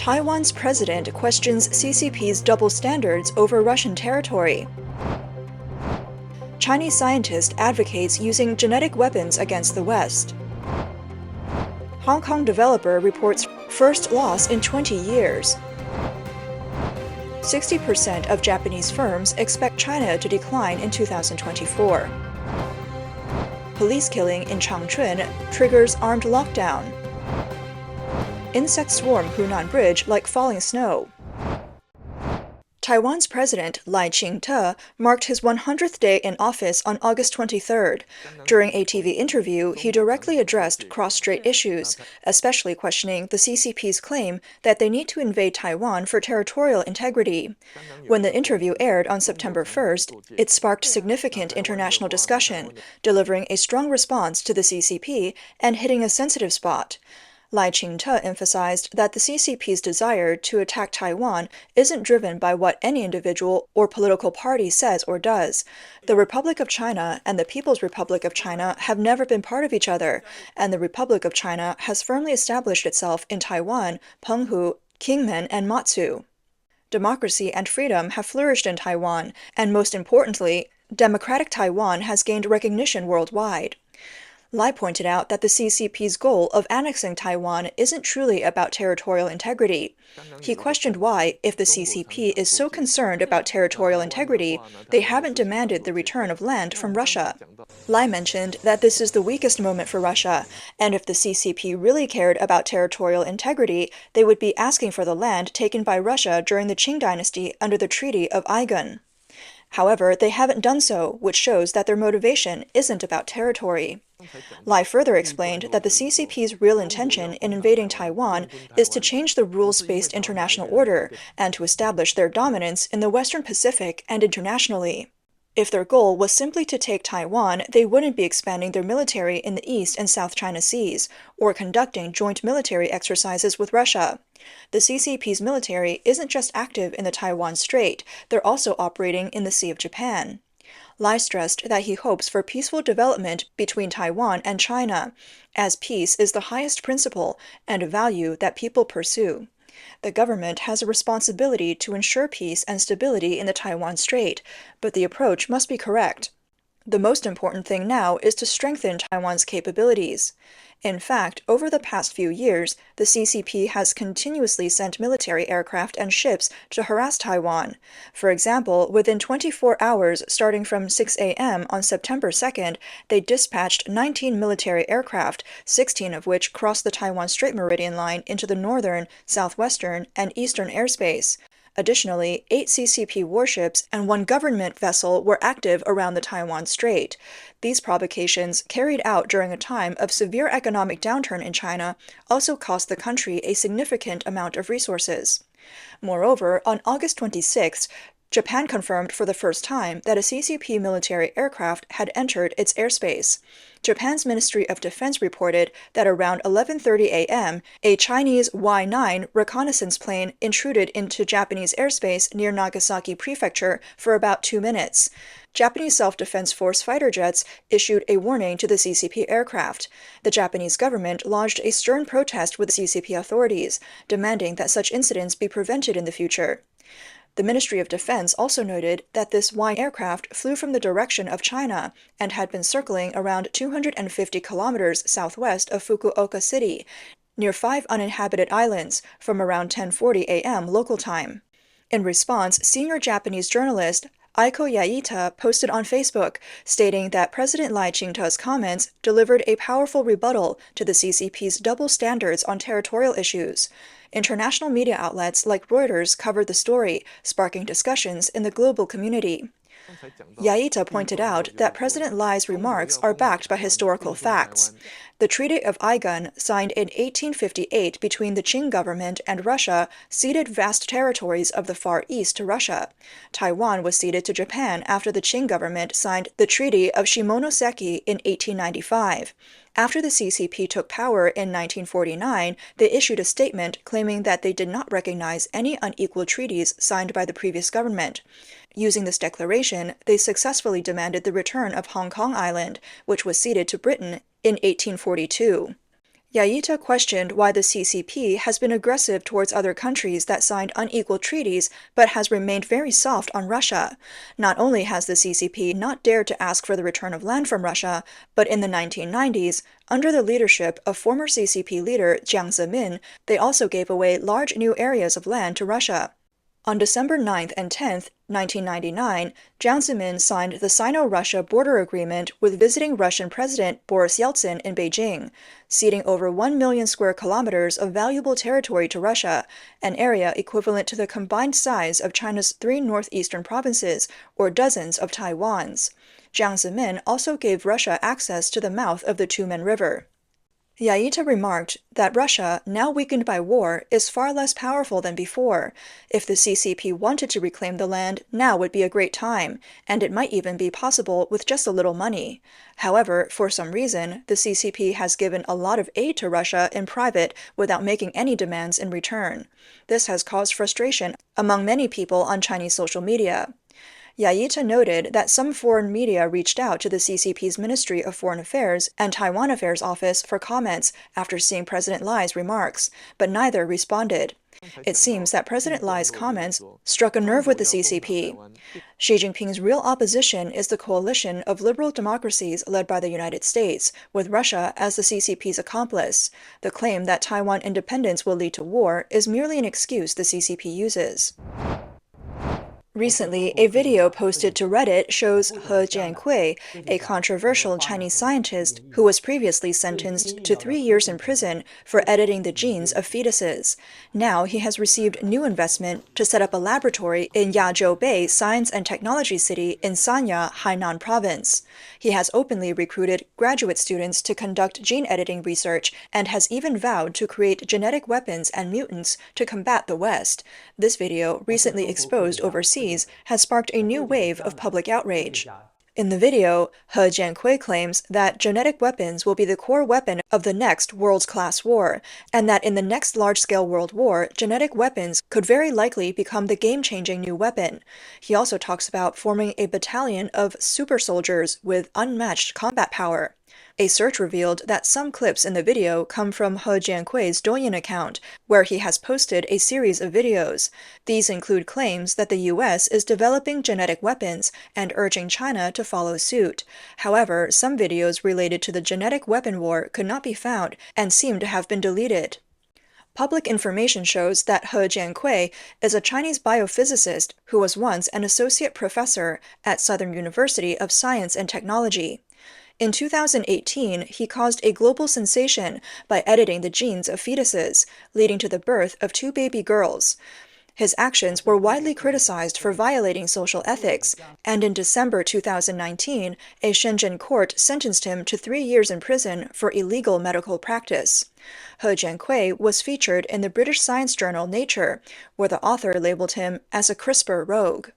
Taiwan's president questions CCP's double standards over Russian territory. Chinese scientist advocates using genetic weapons against the West. Hong Kong developer reports first loss in 20 years. 60% of Japanese firms expect China to decline in 2024. Police killing in Changchun triggers armed lockdown. Insects swarm Hunan Bridge like falling snow. Taiwan's president, Lai Ching-te, marked his 100th day in office on August 23rd. During a TV interview, he directly addressed cross-strait issues, especially questioning the CCP's claim that they need to invade Taiwan for territorial integrity. When the interview aired on September 1st, it sparked significant international discussion, delivering a strong response to the CCP and hitting a sensitive spot. Lai Ching-te emphasized that the CCP's desire to attack Taiwan isn't driven by what any individual or political party says or does. The Republic of China and the People's Republic of China have never been part of each other, and the Republic of China has firmly established itself in Taiwan, Penghu, Kinmen, and Matsu. Democracy and freedom have flourished in Taiwan, and most importantly, democratic Taiwan has gained recognition worldwide. Lai pointed out that the CCP's goal of annexing Taiwan isn't truly about territorial integrity. He questioned why, if the CCP is so concerned about territorial integrity, they haven't demanded the return of land from Russia. Lai mentioned that this is the weakest moment for Russia, and if the CCP really cared about territorial integrity, they would be asking for the land taken by Russia during the Qing dynasty under the Treaty of Aigun. However, they haven't done so, which shows that their motivation isn't about territory. Lai further explained that the CCP's real intention in invading Taiwan is to change the rules-based international order and to establish their dominance in the Western Pacific and internationally. If their goal was simply to take Taiwan, they wouldn't be expanding their military in the East and South China Seas, or conducting joint military exercises with Russia. The CCP's military isn't just active in the Taiwan Strait, they're also operating in the Sea of Japan. Lai stressed that he hopes for peaceful development between Taiwan and China, as peace is the highest principle and a value that people pursue. The government has a responsibility to ensure peace and stability in the Taiwan Strait, but the approach must be correct. The most important thing now is to strengthen Taiwan's capabilities. In fact, over the past few years, the CCP has continuously sent military aircraft and ships to harass Taiwan. For example, within 24 hours starting from 6 a.m. on September 2nd, they dispatched 19 military aircraft, 16 of which crossed the Taiwan Strait Meridian Line into the northern, southwestern, and eastern airspace. Additionally, 8 CCP warships and 1 government vessel were active around the Taiwan Strait. These provocations, carried out during a time of severe economic downturn in China, also cost the country a significant amount of resources. Moreover, on August 26th, Japan confirmed for the first time that a CCP military aircraft had entered its airspace. Japan's Ministry of Defense reported that around 11:30 a.m., a Chinese Y-9 reconnaissance plane intruded into Japanese airspace near Nagasaki Prefecture for about 2 minutes. Japanese Self-Defense Force fighter jets issued a warning to the CCP aircraft. The Japanese government lodged a stern protest with the CCP authorities, demanding that such incidents be prevented in the future. The Ministry of Defense also noted that this Y aircraft flew from the direction of China and had been circling around 250 kilometers southwest of Fukuoka City, near 5 uninhabited islands, from around 10:40 a.m. local time. In response, senior Japanese journalist Aiko Yaita posted on Facebook, stating that President Lai Ching-te's comments delivered a powerful rebuttal to the CCP's double standards on territorial issues. International media outlets like Reuters covered the story, sparking discussions in the global community. Yaita pointed out that President Lai's remarks are backed by historical facts. The Treaty of Aigun, signed in 1858 between the Qing government and Russia, ceded vast territories of the Far East to Russia. Taiwan was ceded to Japan after the Qing government signed the Treaty of Shimonoseki in 1895. After the CCP took power in 1949, they issued a statement claiming that they did not recognize any unequal treaties signed by the previous government. Using this declaration, they successfully demanded the return of Hong Kong Island, which was ceded to Britain in 1842. Yaita questioned why the CCP has been aggressive towards other countries that signed unequal treaties but has remained very soft on Russia. Not only has the CCP not dared to ask for the return of land from Russia, but in the 1990s, under the leadership of former CCP leader Jiang Zemin, they also gave away large new areas of land to Russia. On December 9th and 10th, 1999, Jiang Zemin signed the Sino-Russia border agreement with visiting Russian President Boris Yeltsin in Beijing, ceding over 1 million square kilometers of valuable territory to Russia, an area equivalent to the combined size of China's 3 northeastern provinces or dozens of Taiwans. Jiang Zemin also gave Russia access to the mouth of the Tumen River. Yaita remarked that Russia, now weakened by war, is far less powerful than before. If the CCP wanted to reclaim the land, now would be a great time, and it might even be possible with just a little money. However, for some reason, the CCP has given a lot of aid to Russia in private without making any demands in return. This has caused frustration among many people on Chinese social media. Yaita noted that some foreign media reached out to the CCP's Ministry of Foreign Affairs and Taiwan Affairs Office for comments after seeing President Lai's remarks, but neither responded. It seems that President Lai's comments struck a nerve with the CCP. Xi Jinping's real opposition is the coalition of liberal democracies led by the United States, with Russia as the CCP's accomplice. The claim that Taiwan independence will lead to war is merely an excuse the CCP uses. Recently, a video posted to Reddit shows He Jiankui, a controversial Chinese scientist who was previously sentenced to 3 years in prison for editing the genes of fetuses. Now he has received new investment to set up a laboratory in Yazhou Bay Science and Technology City in Sanya, Hainan Province. He has openly recruited graduate students to conduct gene editing research and has even vowed to create genetic weapons and mutants to combat the West. This video, recently exposed overseas, has sparked a new wave of public outrage. In the video, He Jiankui claims that genetic weapons will be the core weapon of the next world-class war, and that in the next large-scale world war, genetic weapons could very likely become the game-changing new weapon. He also talks about forming a battalion of super soldiers with unmatched combat power. A search revealed that some clips in the video come from He Jiankui's Douyin account, where he has posted a series of videos. These include claims that the U.S. is developing genetic weapons and urging China to follow suit. However, some videos related to the genetic weapon war could not be found and seem to have been deleted. Public information shows that He Jiankui is a Chinese biophysicist who was once an associate professor at Southern University of Science and Technology. In 2018, he caused a global sensation by editing the genes of fetuses, leading to the birth of 2 baby girls. His actions were widely criticized for violating social ethics, and in December 2019, a Shenzhen court sentenced him to 3 years in prison for illegal medical practice. He Jiankui was featured in the British science journal Nature, where the author labeled him as a CRISPR rogue.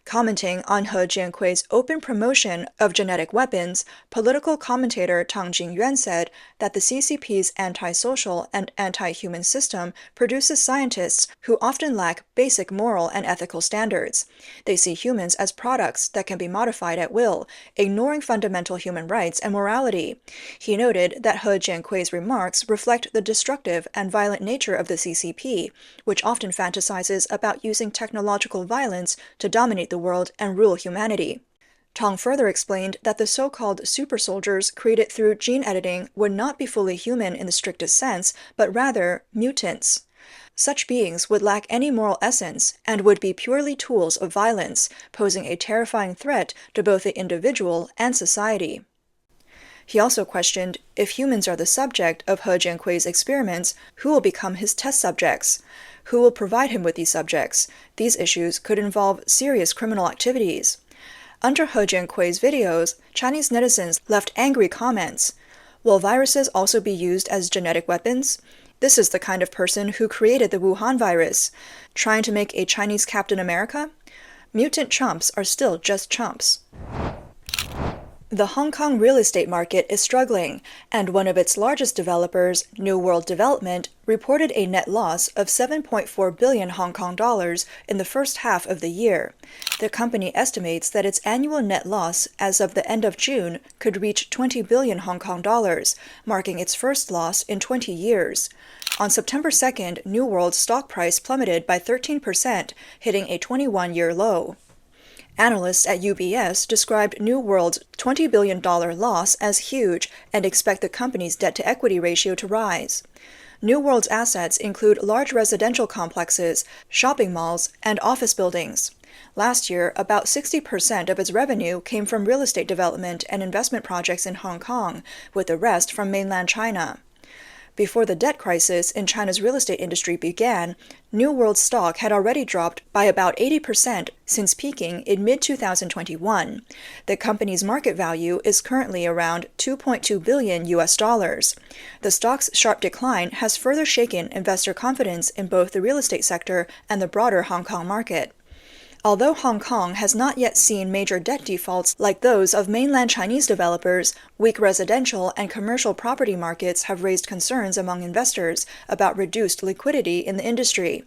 Commenting on He Jiankui's open promotion of genetic weapons, political commentator Tang Jingyuan said that the CCP's anti-social and anti-human system produces scientists who often lack basic moral and ethical standards. They see humans as products that can be modified at will, ignoring fundamental human rights and morality. He noted that He Jiankui's remarks reflect the destructive and violent nature of the CCP, which often fantasizes about using technological violence to dominate the world and rule humanity. Tong further explained that the so-called super soldiers created through gene editing would not be fully human in the strictest sense, but rather mutants. Such beings would lack any moral essence and would be purely tools of violence, posing a terrifying threat to both the individual and society. He also questioned if humans are the subject of He Jiankui's experiments, who will become his test subjects? Who will provide him with these subjects? These issues could involve serious criminal activities. Under He Jiankui's videos, Chinese netizens left angry comments. Will viruses also be used as genetic weapons? This is the kind of person who created the Wuhan virus. Trying to make a Chinese Captain America? Mutant chumps are still just chumps. The Hong Kong real estate market is struggling, and one of its largest developers, New World Development, reported a net loss of 7.4 billion Hong Kong dollars in the first half of the year. The company estimates that its annual net loss as of the end of June could reach 20 billion Hong Kong dollars, marking its first loss in 20 years. On September 2nd, New World's stock price plummeted by 13%, hitting a 21-year low. Analysts at UBS described New World's $20 billion loss as huge and expect the company's debt-to-equity ratio to rise. New World's assets include large residential complexes, shopping malls, and office buildings. Last year, about 60% of its revenue came from real estate development and investment projects in Hong Kong, with the rest from mainland China. Before the debt crisis in China's real estate industry began, New World's stock had already dropped by about 80% since peaking in mid-2021. The company's market value is currently around $2.2 billion. The stock's sharp decline has further shaken investor confidence in both the real estate sector and the broader Hong Kong market. Although Hong Kong has not yet seen major debt defaults like those of mainland Chinese developers, weak residential and commercial property markets have raised concerns among investors about reduced liquidity in the industry.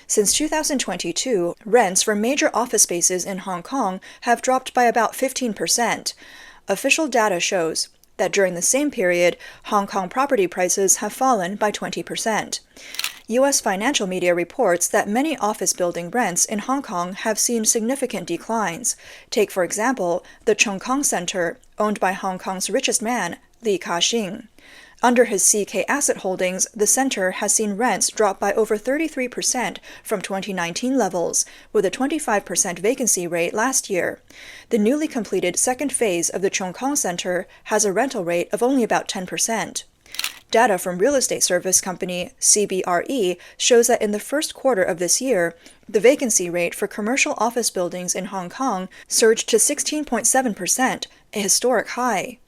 Since 2022, rents for major office spaces in Hong Kong have dropped by about 15%. Official data shows that during the same period, Hong Kong property prices have fallen by 20%. U.S. financial media reports that many office building rents in Hong Kong have seen significant declines. Take, for example, the Changchun Center, owned by Hong Kong's richest man, Li Ka-shing. Under his CK Asset Holdings, the center has seen rents drop by over 33% from 2019 levels, with a 25% vacancy rate last year. The newly completed second phase of the Chongqing Center has a rental rate of only about 10%. Data from real estate service company CBRE shows that in the first quarter of this year, the vacancy rate for commercial office buildings in Hong Kong surged to 16.7%, a historic high.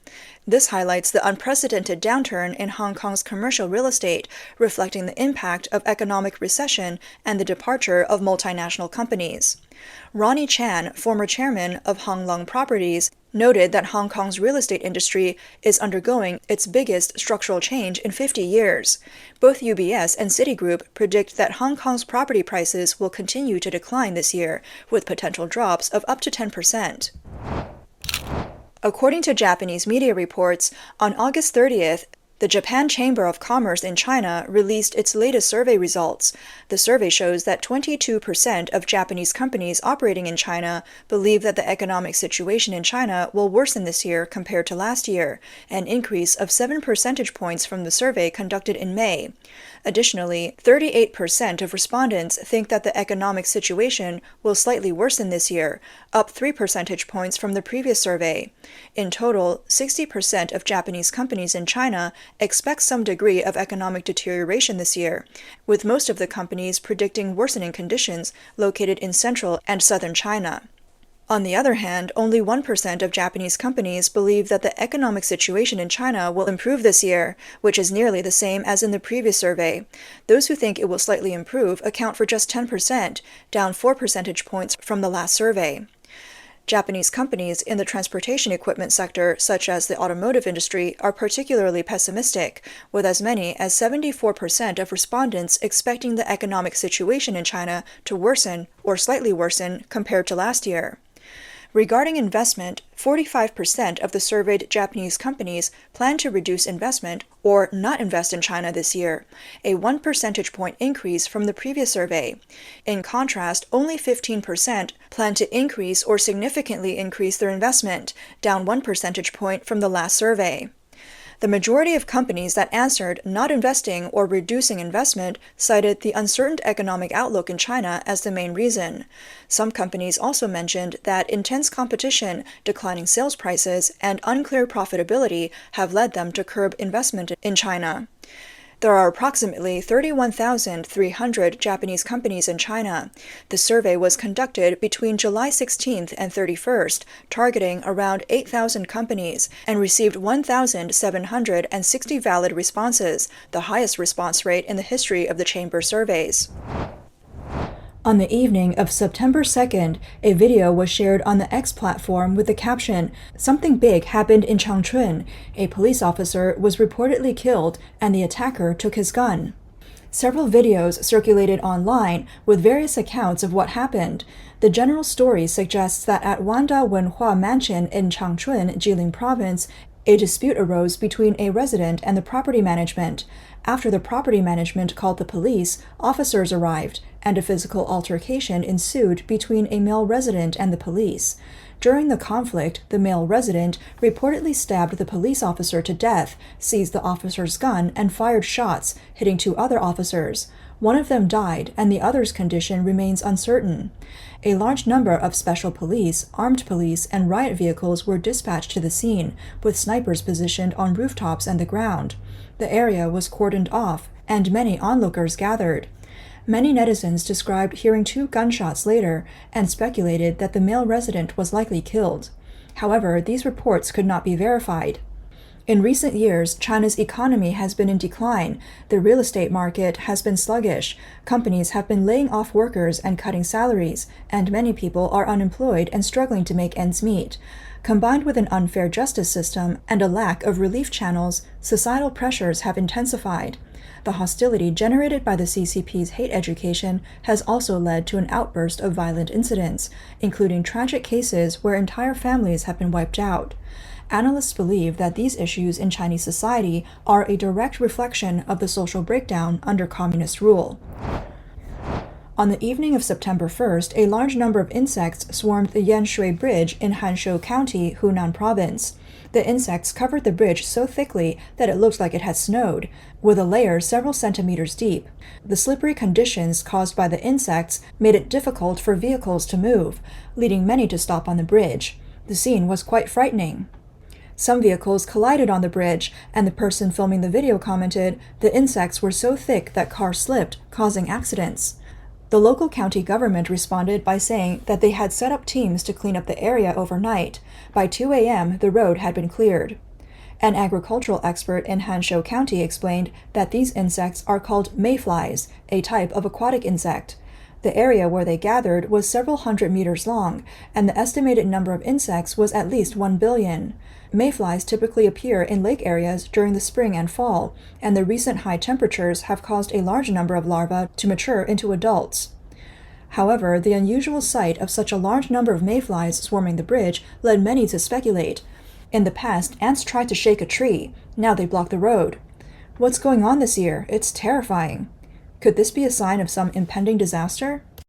This highlights the unprecedented downturn in Hong Kong's commercial real estate, reflecting the impact of economic recession and the departure of multinational companies. Ronnie Chan, former chairman of Hong Leong Properties, noted that Hong Kong's real estate industry is undergoing its biggest structural change in 50 years. Both UBS and Citigroup predict that Hong Kong's property prices will continue to decline this year, with potential drops of up to 10%. According to Japanese media reports, on August 30th, the Japan Chamber of Commerce in China released its latest survey results. The survey shows that 22% of Japanese companies operating in China believe that the economic situation in China will worsen this year compared to last year, an increase of 7 percentage points from the survey conducted in May. Additionally, 38% of respondents think that the economic situation will slightly worsen this year, up 3 percentage points from the previous survey. In total, 60% of Japanese companies in China expect some degree of economic deterioration this year, with most of the companies predicting worsening conditions located in central and southern China. On the other hand, only 1% of Japanese companies believe that the economic situation in China will improve this year, which is nearly the same as in the previous survey. Those who think it will slightly improve account for just 10%, down 4 percentage points from the last survey. Japanese companies in the transportation equipment sector, such as the automotive industry, are particularly pessimistic, with as many as 74% of respondents expecting the economic situation in China to worsen or slightly worsen compared to last year. Regarding investment, 45% of the surveyed Japanese companies plan to reduce investment or not invest in China this year, a 1 percentage point increase from the previous survey. In contrast, only 15% plan to increase or significantly increase their investment, down 1 percentage point from the last survey. The majority of companies that answered not investing or reducing investment cited the uncertain economic outlook in China as the main reason. Some companies also mentioned that intense competition, declining sales prices, and unclear profitability have led them to curb investment in China. There are approximately 31,300 Japanese companies in China. The survey was conducted between July 16th and 31st, targeting around 8,000 companies, and received 1,760 valid responses, the highest response rate in the history of the Chamber surveys. On the evening of September 2nd, a video was shared on the X platform with the caption, "Something big happened in Changchun. A police officer was reportedly killed and the attacker took his gun." Several videos circulated online with various accounts of what happened. The general story suggests that at Wanda Wenhua Mansion in Changchun, Jilin Province, a dispute arose between a resident and the property management. After the property management called the police, officers arrived, and a physical altercation ensued between a male resident and the police. During the conflict, the male resident reportedly stabbed the police officer to death, seized the officer's gun, and fired shots, hitting 2 other officers. One of them died, and the other's condition remains uncertain. A large number of special police, armed police, and riot vehicles were dispatched to the scene, with snipers positioned on rooftops and the ground. The area was cordoned off, and many onlookers gathered. Many netizens described hearing 2 gunshots later and speculated that the male resident was likely killed. However, these reports could not be verified. In recent years, China's economy has been in decline, the real estate market has been sluggish, companies have been laying off workers and cutting salaries, and many people are unemployed and struggling to make ends meet. Combined with an unfair justice system and a lack of relief channels, societal pressures have intensified. The hostility generated by the CCP's hate education has also led to an outburst of violent incidents, including tragic cases where entire families have been wiped out. Analysts believe that these issues in Chinese society are a direct reflection of the social breakdown under communist rule. On the evening of September 1st, a large number of insects swarmed the Yanshui Bridge in Hanshou County, Hunan Province. The insects covered the bridge so thickly that it looked like it had snowed, with a layer several centimeters deep. The slippery conditions caused by the insects made it difficult for vehicles to move, leading many to stop on the bridge. The scene was quite frightening. Some vehicles collided on the bridge, and the person filming the video commented, "The insects were so thick that cars slipped, causing accidents." The local county government responded by saying that they had set up teams to clean up the area overnight. By 2 a.m., the road had been cleared. An agricultural expert in Hanshou County explained that these insects are called mayflies, a type of aquatic insect. The area where they gathered was several hundred meters long, and the estimated number of insects was at least 1 billion. Mayflies typically appear in lake areas during the spring and fall, and the recent high temperatures have caused a large number of larvae to mature into adults. However, the unusual sight of such a large number of mayflies swarming the bridge led many to speculate. In the past, ants tried to shake a tree. Now they block the road. What's going on this year? It's terrifying. Could this be a sign of some impending disaster?